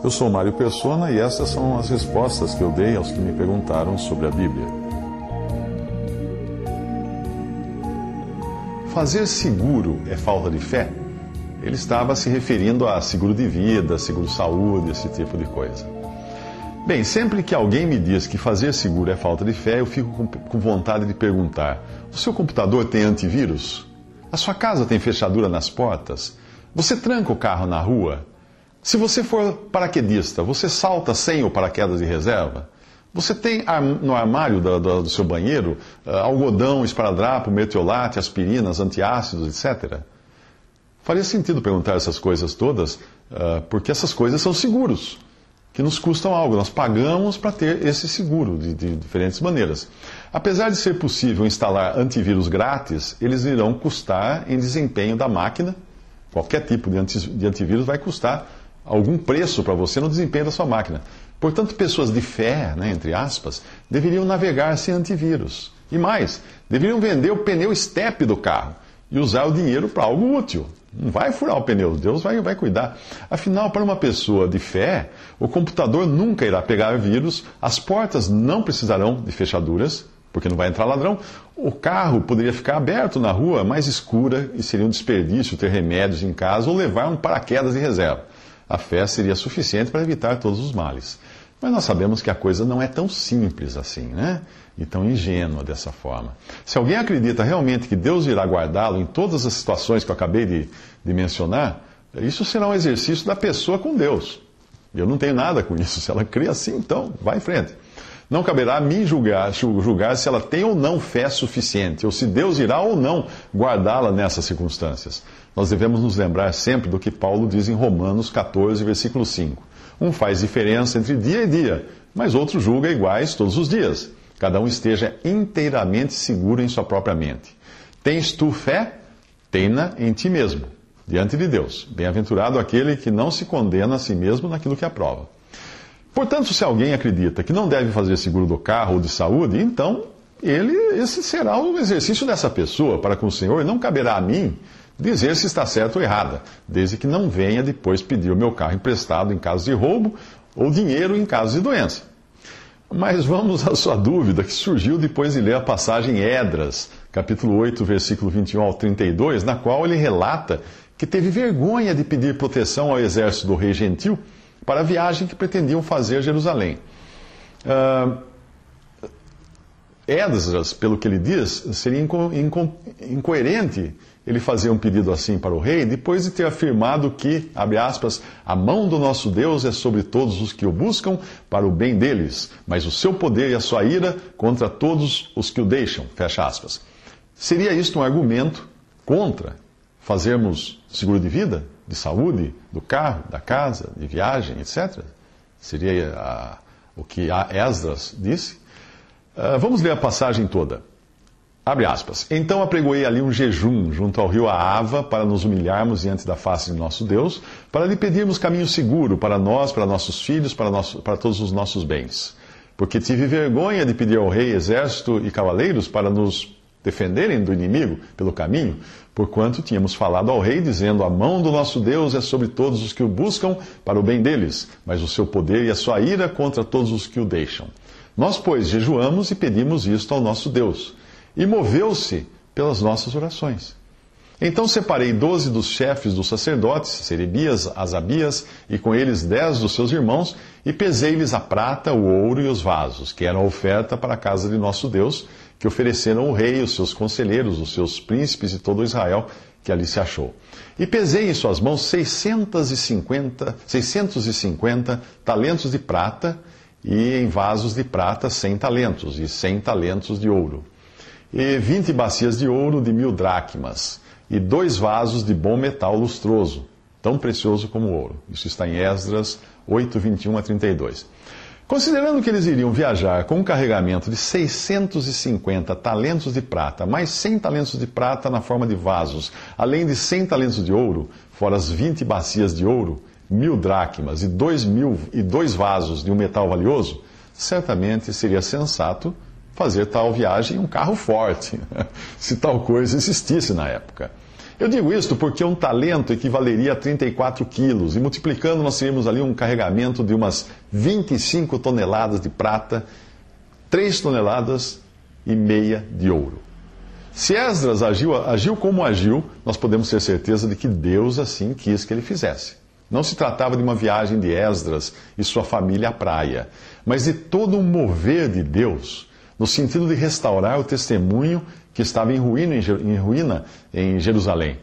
Eu sou Mário Persona e essas são as respostas que eu dei aos que me perguntaram sobre a Bíblia. Fazer seguro é falta de fé? Ele estava se referindo a seguro de vida, seguro-saúde, esse tipo de coisa. Bem, sempre que alguém me diz que fazer seguro é falta de fé, eu fico com vontade de perguntar: o seu computador tem antivírus? A sua casa tem fechadura nas portas? Você tranca o carro na rua? Se você for paraquedista, você salta sem o paraquedas de reserva? Você tem no armário do seu banheiro algodão, esparadrapo, mertiolate, aspirinas, antiácidos, etc.? Faria sentido perguntar essas coisas todas, porque essas coisas são seguros, que nos custam algo. Nós pagamos para ter esse seguro de diferentes maneiras. Apesar de ser possível instalar antivírus grátis, eles irão custar em desempenho da máquina. Qualquer tipo de antivírus vai custar algum preço para você no desempenho da sua máquina. Portanto, pessoas de fé, né, entre aspas, deveriam navegar sem antivírus. E mais, deveriam vender o pneu estepe do carro e usar o dinheiro para algo útil. Não vai furar o pneu, Deus vai cuidar. Afinal, para uma pessoa de fé, o computador nunca irá pegar vírus, as portas não precisarão de fechaduras, porque não vai entrar ladrão, o carro poderia ficar aberto na rua, mais escura, e seria um desperdício ter remédios em casa ou levar um paraquedas de reserva. A fé seria suficiente para evitar todos os males. Mas nós sabemos que a coisa não é tão simples assim, né? E tão ingênua dessa forma. Se alguém acredita realmente que Deus irá guardá-lo em todas as situações que eu acabei de mencionar, isso será um exercício da pessoa com Deus. Eu não tenho nada com isso. Se ela crê assim, então, vá em frente. Não caberá a mim julgar se ela tem ou não fé suficiente, ou se Deus irá ou não guardá-la nessas circunstâncias. Nós devemos nos lembrar sempre do que Paulo diz em Romanos 14, versículo 5. Um faz diferença entre dia e dia, mas outro julga iguais todos os dias. Cada um esteja inteiramente seguro em sua própria mente. Tens tu fé? Tem-na em ti mesmo, diante de Deus. Bem-aventurado aquele que não se condena a si mesmo naquilo que aprova. Portanto, se alguém acredita que não deve fazer seguro do carro ou de saúde, então esse será o exercício dessa pessoa para com o Senhor, e não caberá a mim dizer se está certo ou errada, desde que não venha depois pedir o meu carro emprestado em caso de roubo ou dinheiro em caso de doença. Mas vamos à sua dúvida, que surgiu depois de ler a passagem Esdras, capítulo 8, versículo 21 ao 32, na qual ele relata que teve vergonha de pedir proteção ao exército do rei gentil para a viagem que pretendiam fazer a Jerusalém. Esdras, pelo que ele diz, seria incoerente ele fazer um pedido assim para o rei, depois de ter afirmado que, abre aspas, a mão do nosso Deus é sobre todos os que o buscam para o bem deles, mas o seu poder e a sua ira contra todos os que o deixam, fecha aspas. Seria isto um argumento contra fazermos seguro de vida, de saúde, do carro, da casa, de viagem, etc.? Seria o que Esdras disse? Vamos ler a passagem toda. Abre aspas. Então apregoei ali um jejum junto ao rio Ahava para nos humilharmos diante da face de nosso Deus, para lhe pedirmos caminho seguro para nós, para nossos filhos, para todos os nossos bens. Porque tive vergonha de pedir ao rei exército e cavaleiros para nos defenderem do inimigo pelo caminho, porquanto tínhamos falado ao rei, dizendo: a mão do nosso Deus é sobre todos os que o buscam para o bem deles, mas o seu poder e a sua ira contra todos os que o deixam. Nós, pois, jejuamos e pedimos isto ao nosso Deus, e moveu-se pelas nossas orações. Então separei 12 dos chefes dos sacerdotes, Serebias, Asabias, e com eles 10 dos seus irmãos, e pesei-lhes a prata, o ouro e os vasos, que eram a oferta para a casa de nosso Deus, que ofereceram o rei, os seus conselheiros, os seus príncipes e todo Israel que ali se achou. E pesei em suas mãos 650 talentos de prata, e em vasos de prata 100 talentos, e 100 talentos de ouro. E 20 bacias de ouro de 1000 dracmas, e 2 vasos de bom metal lustroso, tão precioso como o ouro. Isso está em Esdras 8, 21 a 32. Considerando que eles iriam viajar com um carregamento de 650 talentos de prata, mais 100 talentos de prata na forma de vasos, além de 100 talentos de ouro, fora as 20 bacias de ouro, 1000 dracmas e 2 vasos de um metal valioso, certamente seria sensato fazer tal viagem em um carro forte, se tal coisa existisse na época. Eu digo isto porque um talento equivaleria a 34 quilos, e multiplicando nós teríamos ali um carregamento de umas 25 toneladas de prata, 3 toneladas e meia de ouro. Se Esdras agiu como agiu, nós podemos ter certeza de que Deus assim quis que ele fizesse. Não se tratava de uma viagem de Esdras e sua família à praia, mas de todo um mover de Deus, no sentido de restaurar o testemunho que estava em ruína em Jerusalém.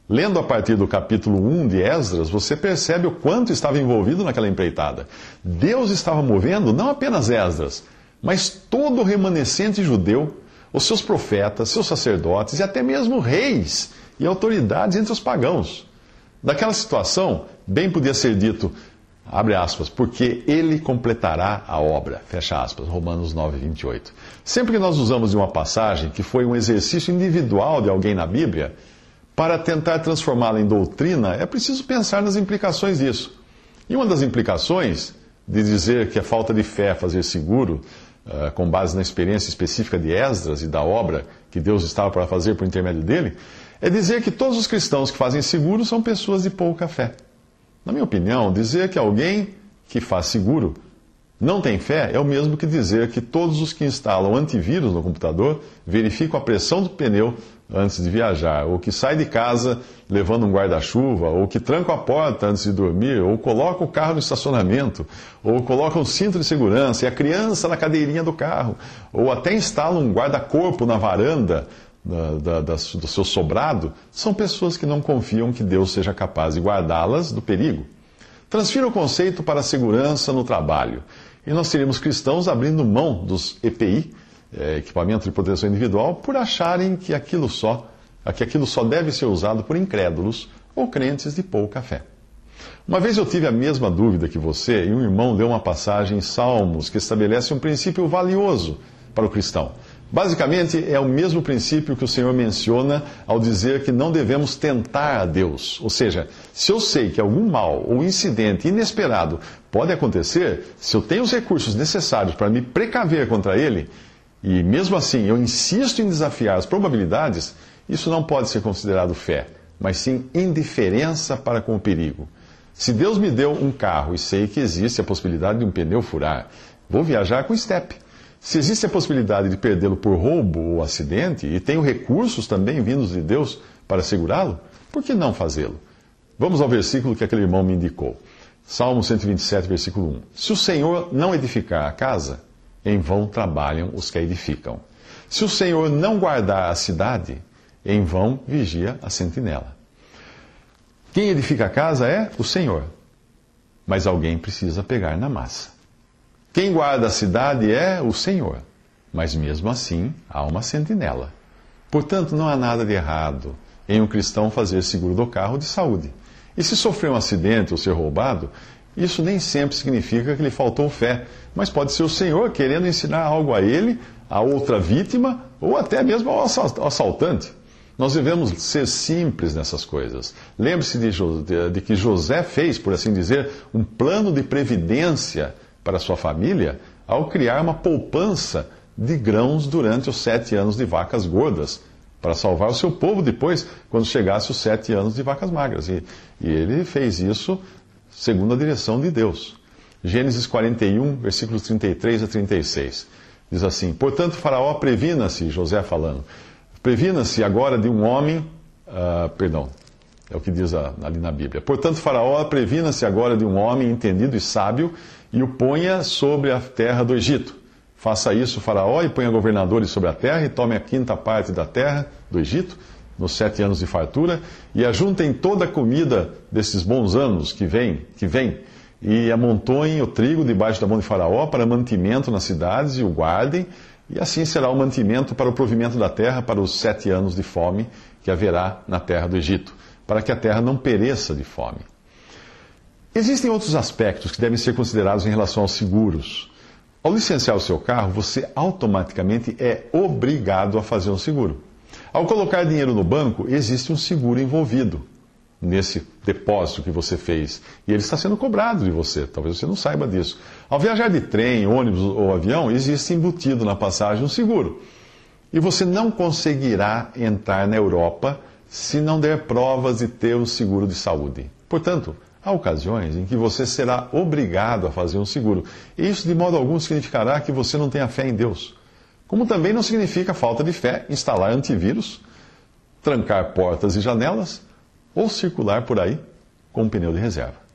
Lendo a partir do capítulo 1 de Esdras, você percebe o quanto estava envolvido naquela empreitada. Deus estava movendo não apenas Esdras, mas todo o remanescente judeu, os seus profetas, seus sacerdotes e até mesmo reis e autoridades entre os pagãos. Daquela situação, bem podia ser dito, abre aspas, porque ele completará a obra, fecha aspas, Romanos 9, 28. Sempre que nós usamos de uma passagem que foi um exercício individual de alguém na Bíblia, para tentar transformá-la em doutrina, é preciso pensar nas implicações disso. E uma das implicações de dizer que é falta de fé fazer seguro, com base na experiência específica de Esdras e da obra que Deus estava para fazer por intermédio dele, é dizer que todos os cristãos que fazem seguro são pessoas de pouca fé. Na minha opinião, dizer que alguém que faz seguro não tem fé é o mesmo que dizer que todos os que instalam antivírus no computador verificam a pressão do pneu antes de viajar, ou que sai de casa levando um guarda-chuva, ou que tranca a porta antes de dormir, ou coloca o carro no estacionamento, ou coloca um cinto de segurança e a criança na cadeirinha do carro, ou até instala um guarda-corpo na varanda do seu sobrado, são pessoas que não confiam que Deus seja capaz de guardá-las do perigo. Transfira o conceito para a segurança no trabalho, e nós teríamos cristãos abrindo mão dos EPI, equipamento de proteção individual, por acharem que aquilo só deve ser usado por incrédulos ou crentes de pouca fé. Uma vez eu tive a mesma dúvida que você, e um irmão leu uma passagem em Salmos que estabelece um princípio valioso para o cristão. Basicamente, é o mesmo princípio que o Senhor menciona ao dizer que não devemos tentar a Deus. Ou seja, se eu sei que algum mal ou incidente inesperado pode acontecer, se eu tenho os recursos necessários para me precaver contra ele, e mesmo assim eu insisto em desafiar as probabilidades, isso não pode ser considerado fé, mas sim indiferença para com o perigo. Se Deus me deu um carro e sei que existe a possibilidade de um pneu furar, vou viajar com estepe. Se existe a possibilidade de perdê-lo por roubo ou acidente, e tenho recursos também vindos de Deus para segurá-lo, por que não fazê-lo? Vamos ao versículo que aquele irmão me indicou. Salmo 127, versículo 1. Se o Senhor não edificar a casa, em vão trabalham os que a edificam. Se o Senhor não guardar a cidade, em vão vigia a sentinela. Quem edifica a casa é o Senhor, mas alguém precisa pegar na massa. Quem guarda a cidade é o Senhor, mas mesmo assim há uma sentinela. Portanto, não há nada de errado em um cristão fazer seguro do carro de saúde. E se sofrer um acidente ou ser roubado, isso nem sempre significa que lhe faltou fé, mas pode ser o Senhor querendo ensinar algo a ele, a outra vítima, ou até mesmo ao assaltante. Nós devemos ser simples nessas coisas. Lembre-se de que José fez, por assim dizer, um plano de previdência para sua família ao criar uma poupança de grãos durante os 7 anos de vacas gordas, para salvar o seu povo depois, quando chegasse os 7 anos de vacas magras. E ele fez isso segundo a direção de Deus. Gênesis 41, versículos 33 a 36. Diz assim: Portanto, Faraó, previna-se, José falando, previna-se agora de um homem... é o que diz ali na Bíblia. Portanto, Faraó, previna-se agora de um homem entendido e sábio e o ponha sobre a terra do Egito. Faça isso, Faraó, e ponha governadores sobre a terra e tome a 5ª parte da terra do Egito, nos 7 anos de fartura, e ajuntem toda a comida desses bons anos que vem, e amontoem o trigo debaixo da mão de Faraó para mantimento nas cidades e o guardem, e assim será o mantimento para o provimento da terra para os 7 anos de fome que haverá na terra do Egito, para que a terra não pereça de fome. Existem outros aspectos que devem ser considerados em relação aos seguros. Ao licenciar o seu carro, você automaticamente é obrigado a fazer um seguro. Ao colocar dinheiro no banco, existe um seguro envolvido nesse depósito que você fez. E ele está sendo cobrado de você, talvez você não saiba disso. Ao viajar de trem, ônibus ou avião, existe embutido na passagem um seguro. E você não conseguirá entrar na Europa se não der provas de ter um seguro de saúde. Portanto, há ocasiões em que você será obrigado a fazer um seguro. E isso, de modo algum, significará que você não tenha fé em Deus. Como também não significa falta de fé instalar antivírus, trancar portas e janelas ou circular por aí com um pneu de reserva.